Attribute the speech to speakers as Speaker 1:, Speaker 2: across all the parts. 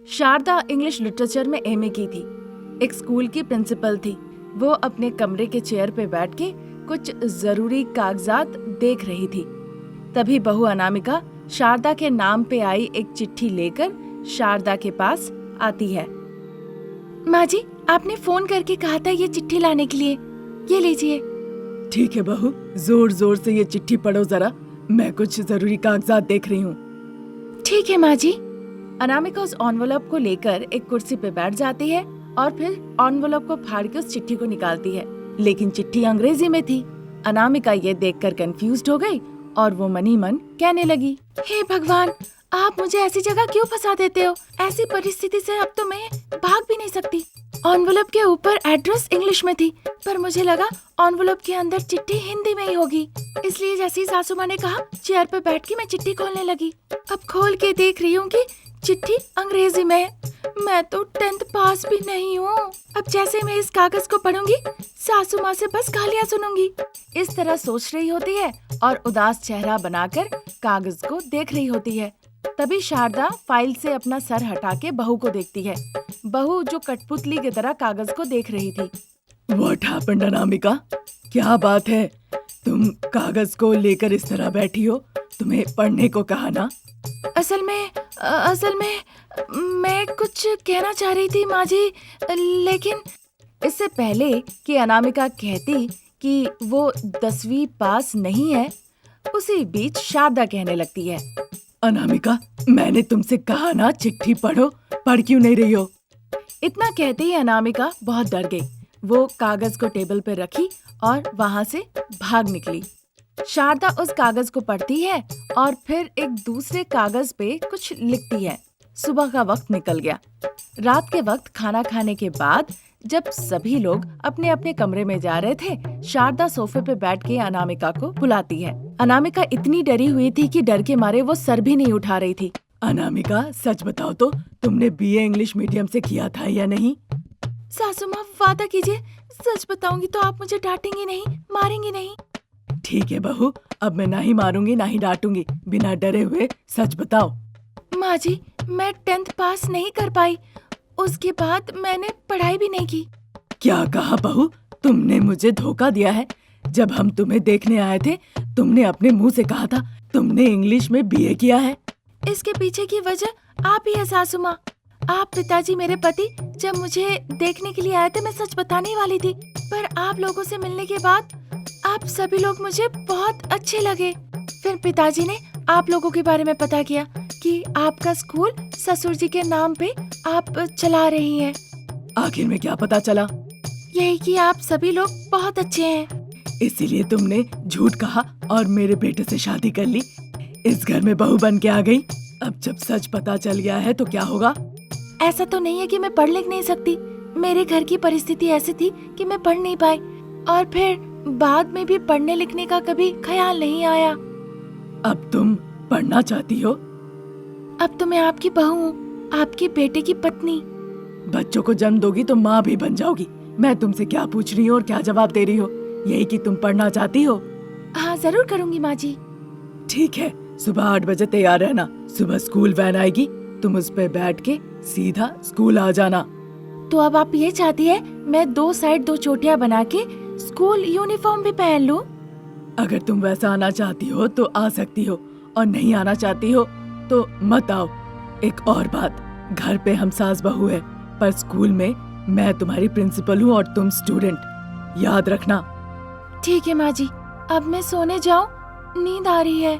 Speaker 1: Sharda English literature में MA की थी। एक स्कूल की प्रिंसिपल थी। वो अपने कमरे के चेयर पे बैठ के कुछ जरूरी कागजात देख रही थी। तभी बहू अनामिका शारदा के नाम पे आई एक चिट्ठी लेकर शारदा के पास आती है। माँ जी, आपने फोन करके कहा था ये चिट्ठी लाने के लिए, ये लीजिए।
Speaker 2: ठीक है बहू, जोर जोर से ये चिट्ठी पढ़ो जरा, मैं कुछ जरूरी कागजात देख रही हूँ।
Speaker 1: ठीक है माँ जी। अनामिका उस एनवलप को लेकर एक कुर्सी पे बैठ जाती है और फिर एनवलप को फाड़ के उस चिट्ठी को निकालती है, लेकिन चिट्ठी अंग्रेजी में थी। अनामिका ये देखकर कंफ्यूज्ड हो गई और वो मनी मन कहने लगी, हे भगवान, आप मुझे ऐसी जगह क्यों फंसा देते हो? ऐसी परिस्थिति से अब तो मैं भाग भी नहीं सकती। एनवलप के ऊपर एड्रेस इंग्लिश में थी, पर मुझे लगा एनवलप के अंदर चिट्ठी हिंदी में ही होगी, इसलिए जैसे ही सासू माँ ने कहा, चेयर पे बैठ के मैं चिट्ठी खोलने लगी। अब खोल के देख रही हूँ कि चिट्ठी अंग्रेजी में है। मैं तो 10th पास भी नहीं हूँ। अब जैसे मैं इस कागज को पढ़ूंगी, सासू माँ से बस गालियाँ सुनूंगी। इस तरह सोच रही होती है और उदास चेहरा बनाकर कागज को देख रही होती है। तभी शारदा फाइल से अपना सर हटा के बहू को देखती है। बहू जो कठपुतली की तरह कागज को देख रही थी।
Speaker 2: What happened, Anamika? क्या बात है? तुम कागज को लेकर इस तरह बैठी हो? तुम्हें पढ़ने को कहा ना?
Speaker 1: असल में मैं कुछ कहना चाह रही थी माँ जी, लेकिन इससे पहले कि अनामिका कहती कि वो 10वीं पास नहीं है, उसी बीच शारदा कहने लगती है,
Speaker 2: अनामिका, मैंने तुमसे कहा ना चिट्ठी पढ़ो, पढ़ क्यों नहीं रही हो?
Speaker 1: इतना कहते ही अनामिका बहुत डर गई। वो कागज को टेबल पर रखी और वहाँ से भाग निकली। शारदा उस कागज को पढ़ती है और फिर एक दूसरे कागज पे कुछ लिखती है। सुबह का वक्त निकल गया। रात के वक्त खाना खाने के बाद जब सभी लोग अपने अपने कमरे में जा रहे थे, शारदा सोफे पे बैठ के अनामिका को बुलाती है। अनामिका इतनी डरी हुई थी कि डर के मारे वो सर भी नहीं उठा रही थी।
Speaker 2: अनामिका, सच बताओ तो तुमने बीए इंग्लिश मीडियम से किया था या नहीं?
Speaker 1: सासू माँ, वादा कीजिए, सच बताऊंगी तो आप मुझे डांटेंगी नहीं, मारेंगी नहीं।
Speaker 2: ठीक है बहू, अब मैं ना ही मारूंगी ना ही डांटूंगी, बिना डरे हुए सच बताओ।
Speaker 1: माँ जी, मैं 10th पास नहीं कर पाई, उसके बाद मैंने पढ़ाई भी नहीं की।
Speaker 2: क्या कहा बहू? तुमने मुझे धोखा दिया है। जब हम तुम्हें देखने आए थे, तुमने अपने मुंह से कहा था तुमने इंग्लिश में बीए किया है।
Speaker 1: इसके पीछे की वजह आप ही है सासू माँ। आप पिताजी मेरे पति जब मुझे देखने के लिए आए थे, मैं सच बताने वाली थी, पर आप लोगों से मिलने के बाद आप सभी लोग मुझे बहुत अच्छे लगे। फिर पिताजी ने आप लोगों के बारे में पता किया कि आपका स्कूल ससुर जी के नाम पे आप चला रही हैं।
Speaker 2: आखिर में क्या पता चला?
Speaker 1: यही कि आप सभी लोग बहुत अच्छे हैं।
Speaker 2: इसीलिए तुमने झूठ कहा और मेरे बेटे से शादी कर ली, इस घर में बहू बन के आ गई। अब जब सच पता चल गया है तो क्या होगा?
Speaker 1: ऐसा तो नहीं है कि मैं पढ़ लिख नहीं सकती। मेरे घर की परिस्थिति ऐसी थी कि मैं पढ़ नहीं पाई और फिर बाद में भी पढ़ने लिखने का कभी ख्याल नहीं आया।
Speaker 2: अब तुम पढ़ना चाहती हो?
Speaker 1: अब तो मैं आपकी बहू हूँ, आपके बेटे की पत्नी।
Speaker 2: बच्चों को जन्म दोगी तो माँ भी बन जाओगी। मैं तुमसे क्या पूछ रही हूँ और क्या जवाब दे रही हो? यही कि तुम पढ़ना चाहती हो?
Speaker 1: हाँ, जरूर करूँगी माँ जी।
Speaker 2: ठीक है, सुबह 8 बजे तैयार रहना। सुबह स्कूल वैन आएगी, तुम उस पे बैठ के सीधा स्कूल आ जाना।
Speaker 1: तो अब आप ये चाहती है मैं 2 साइड 2 चोटियाँ बना के स्कूल यूनिफॉर्म भी पहन लूं?
Speaker 2: अगर तुम वैसा आना चाहती हो तो आ सकती हो, और नहीं आना चाहती हो तो मत आओ। एक और बात, घर पे हम सास बहू है, पर स्कूल में मैं तुम्हारी प्रिंसिपल हूँ और तुम स्टूडेंट, याद रखना।
Speaker 1: ठीक है माँ जी, अब मैं सोने जाऊँ, नींद आ रही है।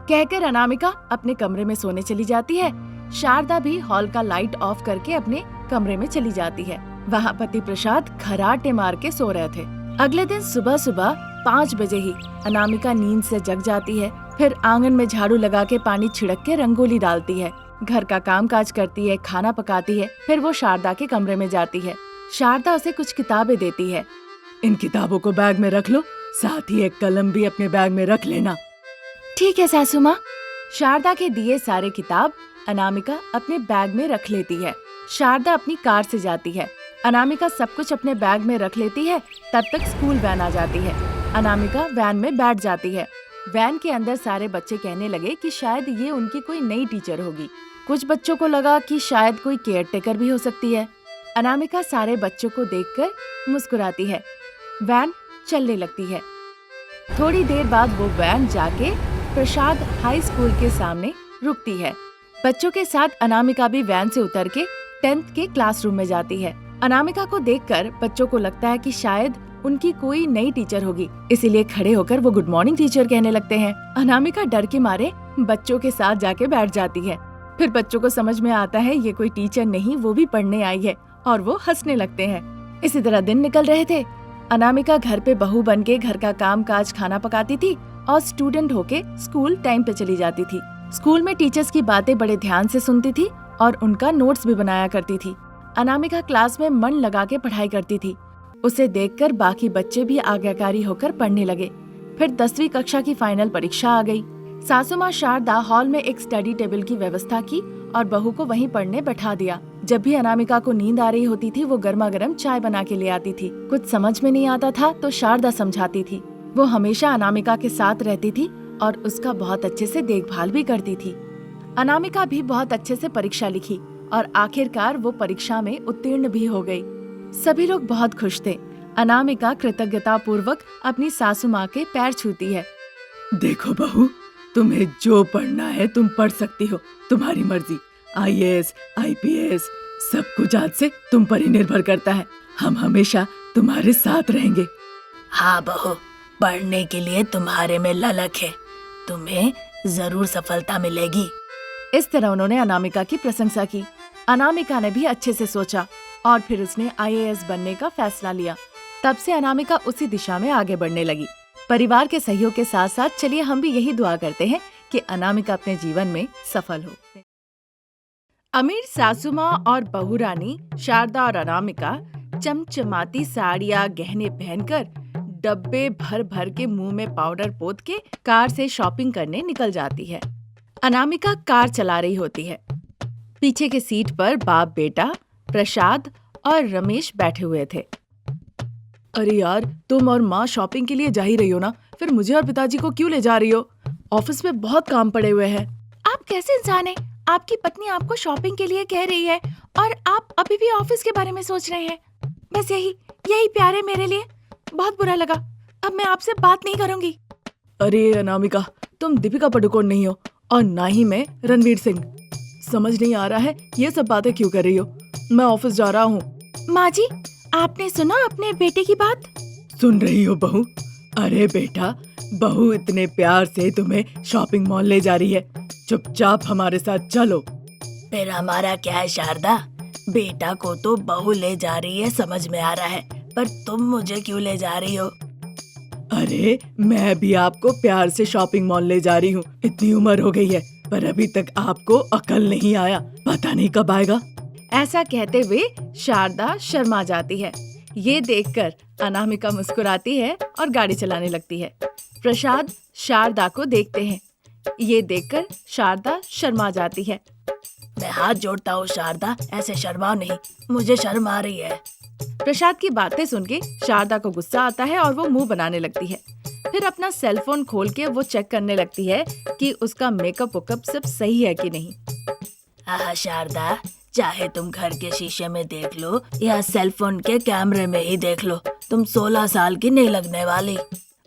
Speaker 1: कहकर अनामिका अपने कमरे में सोने चली जाती है। शारदा भी हॉल का लाइट ऑफ करके अपने कमरे में चली जाती है। वहाँ पति प्रसाद खराटे मार के सो रहे थे। अगले दिन सुबह सुबह 5 बजे ही अनामिका नींद से जग जाती है। फिर आंगन में झाड़ू लगा के पानी छिड़क के रंगोली डालती है, घर का काम काज करती है, खाना पकाती है। फिर वो शारदा के कमरे में जाती है। शारदा उसे कुछ किताबें देती है।
Speaker 2: इन किताबों को बैग में रख लो, साथ ही एक कलम भी अपने बैग में रख लेना।
Speaker 1: ठीक है सासू माँ। शारदा के दिए सारे किताब अनामिका अपने बैग में रख लेती है। शारदा अपनी कार से जाती है। अनामिका सब कुछ अपने बैग में रख लेती है। तब तक स्कूल वैन आ जाती है। अनामिका वैन में बैठ जाती है। वैन के अंदर सारे बच्चे कहने लगे कि शायद ये उनकी कोई नई टीचर होगी। कुछ बच्चों को लगा कि शायद कोई केयर टेकर भी हो सकती है। अनामिका सारे बच्चों को देखकर मुस्कुराती है। वैन चलने लगती है। थोड़ी देर बाद वो वैन जाके प्रसाद हाई स्कूल के सामने रुकती है। बच्चों के साथ अनामिका भी वैन से उतर के 10th के क्लासरूम में जाती है। अनामिका को देखकर बच्चों को लगता है कि शायद उनकी कोई नई टीचर होगी, इसीलिए खड़े होकर वो गुड मॉर्निंग टीचर कहने लगते हैं। अनामिका डर के मारे बच्चों के साथ जाके बैठ जाती है। फिर बच्चों को समझ में आता है ये कोई टीचर नहीं, वो भी पढ़ने आई है, और वो हंसने लगते हैं। इसी तरह दिन निकल रहे थे। अनामिका घर पे बहू बन के घर का काम काज खाना पकाती थी और स्टूडेंट होके स्कूल टाइम पे चली जाती थी। स्कूल में टीचर्स की बातें बड़े ध्यान से सुनती थी और उनका नोट्स भी बनाया करती थी। अनामिका क्लास में मन लगा के पढ़ाई करती थी। उसे देखकर बाकी बच्चे भी आज्ञाकारी होकर पढ़ने लगे। फिर 10वीं कक्षा की फाइनल परीक्षा आ गई। सासू माँ शारदा हॉल में एक स्टडी टेबल की व्यवस्था की और बहू को वहीं पढ़ने बैठा दिया। जब भी अनामिका को नींद आ रही होती थी वो गर्मा गर्म चाय बना के ले आती थी। कुछ समझ में नहीं आता था तो शारदा समझाती थी। वो हमेशा अनामिका के साथ रहती थी और उसका बहुत अच्छे से देखभाल भी करती थी। अनामिका भी बहुत अच्छे से परीक्षा लिखी और आखिरकार वो परीक्षा में उत्तीर्ण भी हो गई। सभी लोग बहुत खुश थे। अनामिका कृतज्ञता पूर्वक अपनी सासू माँ के पैर छूती है।
Speaker 2: देखो बहू, तुम्हें जो पढ़ना है तुम पढ़ सकती हो, तुम्हारी मर्जी। IAS, IPS सब कुछ आज से तुम पर ही निर्भर करता है। हम हमेशा तुम्हारे साथ रहेंगे।
Speaker 3: हाँ बहू, पढ़ने के लिए तुम्हारे में ललक है, तुम्हें जरूर सफलता मिलेगी।
Speaker 1: इस तरह उन्होंने अनामिका की प्रशंसा की। अनामिका ने भी अच्छे से सोचा और फिर उसने IAS बनने का फैसला लिया। तब से अनामिका उसी दिशा में आगे बढ़ने लगी। परिवार के सहयोग के साथ साथ चलिए हम भी यही दुआ करते हैं कि अनामिका अपने जीवन में सफल हो। अमीर सासू माँ और बहू रानी शारदा और अनामिका चमचमाती साड़ियाँ गहने पहनकर डब्बे भर भर के मुंह में पाउडर पोत के कार से शॉपिंग करने निकल जाती है। अनामिका कार चला रही होती है। पीछे के सीट पर बाप बेटा प्रसाद और रमेश बैठे हुए थे।
Speaker 2: अरे यार, तुम और माँ शॉपिंग के लिए जा ही रही हो ना, फिर मुझे और पिताजी को क्यों ले जा रही हो? ऑफिस में बहुत काम पड़े हुए हैं।
Speaker 1: आप कैसे इंसान हैं? आपकी पत्नी आपको शॉपिंग के लिए कह रही है और आप अभी भी ऑफिस के बारे में सोच रहे हैं। बस यही प्यार है मेरे लिए। बहुत बुरा लगा, अब मैं आपसे बात नहीं करूंगी।
Speaker 2: अरे अनामिका, तुम दीपिका पादुकोण नहीं हो और ना ही मैं रणवीर सिंह। समझ नहीं आ रहा है ये सब बातें क्यों कर रही हो। मैं ऑफिस जा रहा हूँ।
Speaker 1: माँ जी, आपने सुना अपने बेटे की बात?
Speaker 2: सुन रही हो बहू? अरे बेटा, बहू इतने प्यार से तुम्हें शॉपिंग मॉल ले जा रही है, चुपचाप हमारे साथ चलो।
Speaker 3: फिर हमारा क्या है शारदा, बेटा को तो बहू ले जा रही है समझ में आ रहा है, पर तुम मुझे क्यों ले जा रही हो?
Speaker 2: अरे मैं भी आपको प्यार से शॉपिंग मॉल ले जा रही हूँ। इतनी उम्र हो गई है पर अभी तक आपको अकल नहीं आया, पता नहीं कब आएगा।
Speaker 1: ऐसा कहते हुए शारदा शर्मा जाती है। ये देखकर अनामिका मुस्कुराती है और गाड़ी चलाने लगती है। प्रसाद शारदा को देखते हैं। ये देखकर शारदा शर्मा जाती है।
Speaker 3: मैं हाथ जोड़ता हूँ शारदा, ऐसे शर्माओ नहीं, मुझे शर्म आ रही है।
Speaker 1: प्रसाद की बातें सुन के शारदा को गुस्सा आता है और वो मुंह बनाने लगती है। फिर अपना सेल फोन खोल के वो चेक करने लगती है कि उसका मेकअप वेकअप सब सही है कि नहीं।
Speaker 3: आहा शारदा, चाहे तुम घर के शीशे में देख लो या सेल फोन के कैमरे में ही देख लो, तुम 16 साल की नहीं लगने वाली।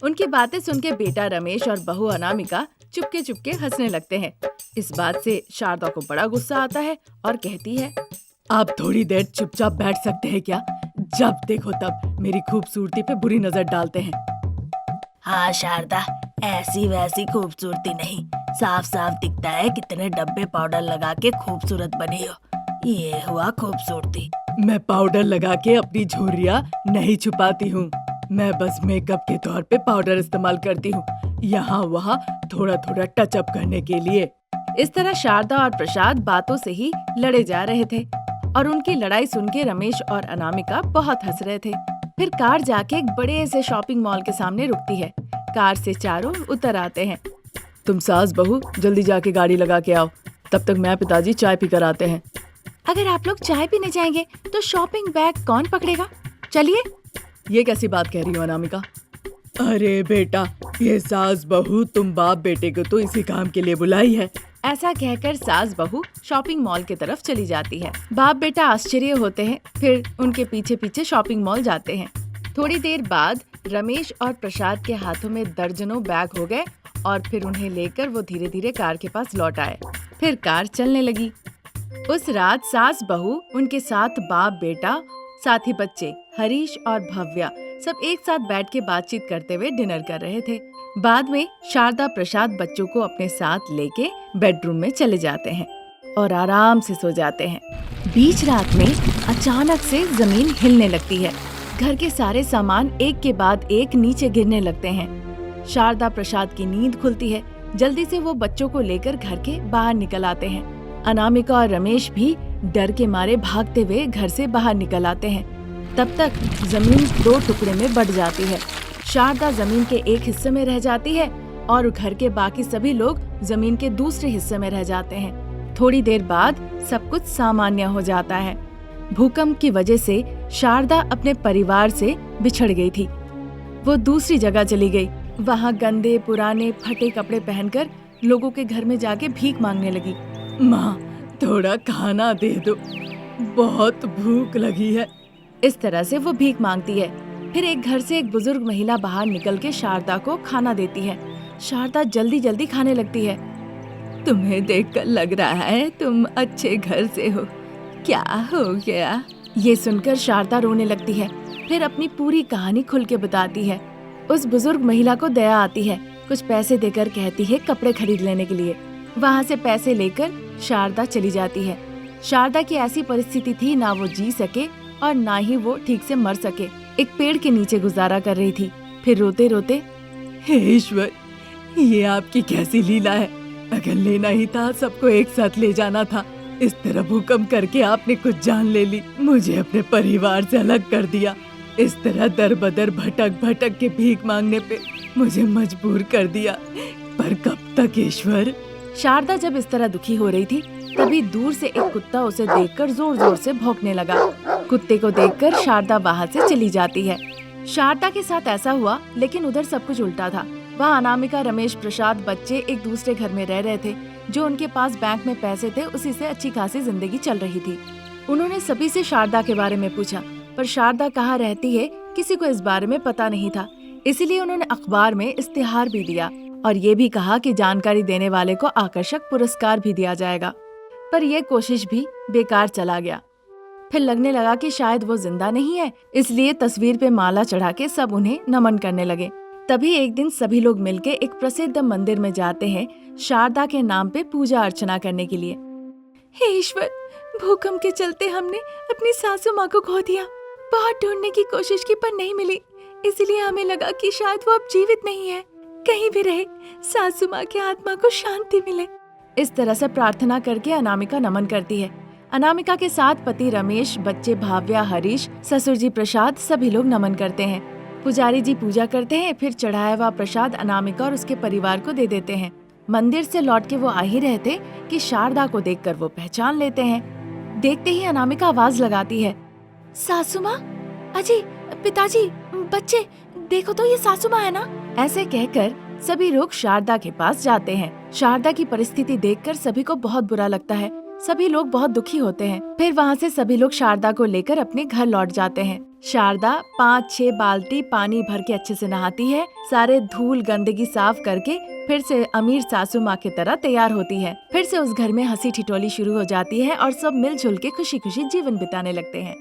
Speaker 1: उनकी बातें सुन के बेटा रमेश और बहू अनामिका चुपके चुपके हंसने लगते हैं। इस बात से शारदा को बड़ा गुस्सा आता है और कहती है,
Speaker 2: आप थोड़ी देर चुपचाप बैठ सकते हैं क्या? जब देखो तब मेरी खूबसूरती पे बुरी नजर डालते हैं।
Speaker 3: हाँ शारदा, ऐसी वैसी खूबसूरती नहीं, साफ साफ दिखता है कितने डब्बे पाउडर लगा के खूबसूरत बनी हो। ये हुआ खूबसूरती।
Speaker 2: मैं पाउडर लगा के अपनी झुर्रियाँ नहीं छुपाती हूँ, मैं बस मेकअप के तौर पे पाउडर इस्तेमाल करती हूँ, यहाँ वहाँ थोड़ा थोड़ा टच अप करने के लिए।
Speaker 1: इस तरह शारदा और प्रसाद बातों से ही लड़े जा रहे थे और उनकी लड़ाई सुन के रमेश और अनामिका बहुत हंस रहे थे। फिर कार जाके एक बड़े से शॉपिंग मॉल के सामने रुकती है। कार से चारों उतर आते हैं।
Speaker 2: तुम सास बहू जल्दी जाके गाड़ी लगा के आओ, तब तक मैं पिताजी चाय पी कर आते हैं।
Speaker 1: अगर आप लोग चाय पीने जाएंगे तो शॉपिंग बैग कौन पकड़ेगा? चलिए।
Speaker 2: ये कैसी बात कह रही हो अनामिका? अरे बेटा, ये सास बहू तुम बाप बेटे को तो इसी काम के लिए बुलाई है।
Speaker 1: ऐसा कहकर सास बहू शॉपिंग मॉल की तरफ चली जाती है। बाप बेटा आश्चर्य होते हैं, फिर उनके पीछे पीछे शॉपिंग मॉल जाते हैं। थोड़ी देर बाद रमेश और प्रसाद के हाथों में दर्जनों बैग हो गए और फिर उन्हें लेकर वो धीरे धीरे कार के पास लौट आए। फिर कार चलने लगी। उस रात सास बहू, उनके साथ बाप बेटा, साथ ही बच्चे हरीश और भव्या सब एक साथ बैठ के बातचीत करते हुए डिनर कर रहे थे। बाद में शारदा प्रसाद बच्चों को अपने साथ लेके बेडरूम में चले जाते हैं और आराम से सो जाते हैं। बीच रात में अचानक से जमीन हिलने लगती है। घर के सारे सामान एक के बाद एक नीचे गिरने लगते हैं। शारदा प्रसाद की नींद खुलती है। जल्दी से वो बच्चों को लेकर घर के बाहर निकल आते हैं। अनामिका और रमेश भी डर के मारे भागते हुए घर से बाहर निकल आते हैं। तब तक जमीन 2 टुकड़े में बट जाती है। शारदा जमीन के एक हिस्से में रह जाती है और घर के बाकी सभी लोग जमीन के दूसरे हिस्से में रह जाते हैं। थोड़ी देर बाद सब कुछ सामान्य हो जाता है। भूकंप की वजह से शारदा अपने परिवार से बिछड़ गई थी। वो दूसरी जगह चली गई। वहाँ गंदे पुराने फटे कपड़े पहनकर लोगों के घर में जाके भीख मांगने लगी।
Speaker 2: माँ, थोड़ा खाना दे दो, बहुत भूख लगी है।
Speaker 1: इस तरह से वो भीख मांगती है। फिर एक घर से एक बुजुर्ग महिला बाहर निकल के शारदा को खाना देती है। शारदा जल्दी जल्दी खाने लगती है।
Speaker 2: तुम्हें देखकर लग रहा है तुम अच्छे घर से हो, क्या हो गया?
Speaker 1: ये सुनकर शारदा रोने लगती है। फिर अपनी पूरी कहानी खुल के बताती है। उस बुजुर्ग महिला को दया आती है। कुछ पैसे देकर कहती है कपड़े खरीद लेने के लिए। वहाँ से पैसे लेकर शारदा चली जाती है। शारदा की ऐसी परिस्थिति थी, ना वो जी सके और ना ही वो ठीक से मर सके। एक पेड़ के नीचे गुजारा कर रही थी। फिर रोते रोते,
Speaker 2: हे ईश्वर, ये आपकी कैसी लीला है? अगर लेना ही था सबको एक साथ ले जाना था। इस तरह भूकंप करके आपने कुछ जान ले ली, मुझे अपने परिवार से अलग कर दिया। इस तरह दर बदर भटक भटक के भीख मांगने पे मुझे मजबूर कर दिया। पर कब तक ईश्वर?
Speaker 1: शारदा जब इस तरह दुखी हो रही थी, तभी दूर से एक कुत्ता उसे देखकर जोर जोर से भौंकने लगा। कुत्ते को देखकर शारदा वहाँ से चली जाती है। शारदा के साथ ऐसा हुआ, लेकिन उधर सब कुछ उल्टा था। वहाँ अनामिका, रमेश, प्रसाद बच्चे एक दूसरे घर में रह रहे थे। जो उनके पास बैंक में पैसे थे, उसी से अच्छी खासी जिंदगी चल रही थी। उन्होंने सभी से शारदा के बारे में पूछा, पर शारदा कहाँ रहती है किसी को इस बारे में पता नहीं था। इसीलिए उन्होंने अखबार में इश्तिहार भी दिया और ये भी कहा कि जानकारी देने वाले को आकर्षक पुरस्कार भी दिया जाएगा। पर यह कोशिश भी बेकार चला गया। फिर लगने लगा कि शायद वो जिंदा नहीं है, इसलिए तस्वीर पे माला चढ़ा के सब उन्हें नमन करने लगे। तभी एक दिन सभी लोग मिलके एक प्रसिद्ध मंदिर में जाते हैं शारदा के नाम पे पूजा अर्चना करने के लिए।
Speaker 2: हे ईश्वर, भूकंप के चलते हमने अपनी सासू माँ को खो दिया। बहुत ढूंढने की कोशिश की पर नहीं मिली, इसलिए हमें लगा कि शायद वो अब जीवित नहीं है। कहीं भी रहे, सासू माँ की आत्मा को शांति मिले।
Speaker 1: इस तरह से प्रार्थना करके अनामिका नमन करती है। अनामिका के साथ पति रमेश, बच्चे भाव्या, हरीश, ससुर जी प्रसाद, सभी लोग नमन करते हैं। पुजारी जी पूजा करते हैं। फिर चढ़ाया हुआ प्रसाद अनामिका और उसके परिवार को दे देते हैं। मंदिर से लौट के वो आ ही रहे थे कि शारदा को देखकर वो पहचान लेते हैं। देखते ही अनामिका आवाज लगाती है,
Speaker 2: सासू माँ, अजी, पिताजी, बच्चे, देखो तो ये सासू माँ है ना?
Speaker 1: ऐसे कहकर सभी लोग शारदा के पास जाते हैं। शारदा की परिस्थिति देखकर सभी को बहुत बुरा लगता है। सभी लोग बहुत दुखी होते हैं। फिर वहाँ से सभी लोग शारदा को लेकर अपने घर लौट जाते हैं। शारदा 5-6 बाल्टी पानी भर के अच्छे से नहाती है। सारे धूल गंदगी साफ करके फिर से अमीर सासू माँ की तरह तैयार होती है। फिर से उस घर में हंसी ठिठोली शुरू हो जाती है और सब मिलजुल के खुशी खुशी जीवन बिताने लगते हैं।